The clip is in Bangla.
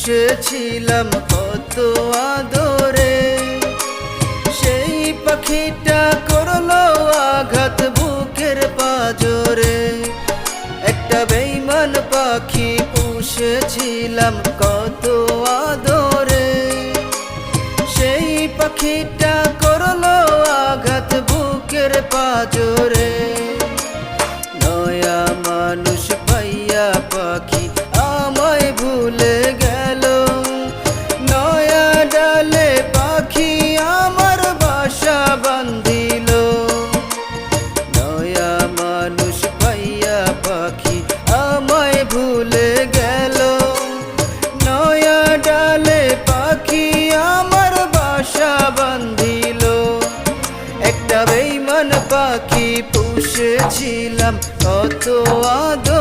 পুষেছিলাম কত আদরে, সেই পাখিটা করলো আঘাত বুকের পাজরে। একটা বেঈমান পাখি পুষেছিলাম কত আদরে, সেই পাখিটা করলো আঘাত বুকের পাজরে। নয়া মানুষ পাইয়া পাখি আমায় ভুলে গেল, নয়া ডালে পাখি আমার বাসা বান্ধিল। নয়া মানুষ পাইয়া পাখি আমায় ভুলে গেল, নয়া ডালে পাখি আমার বাসা বান্ধিল। একটা বেঈমান পাখি পুষেছিলাম কত আদরে,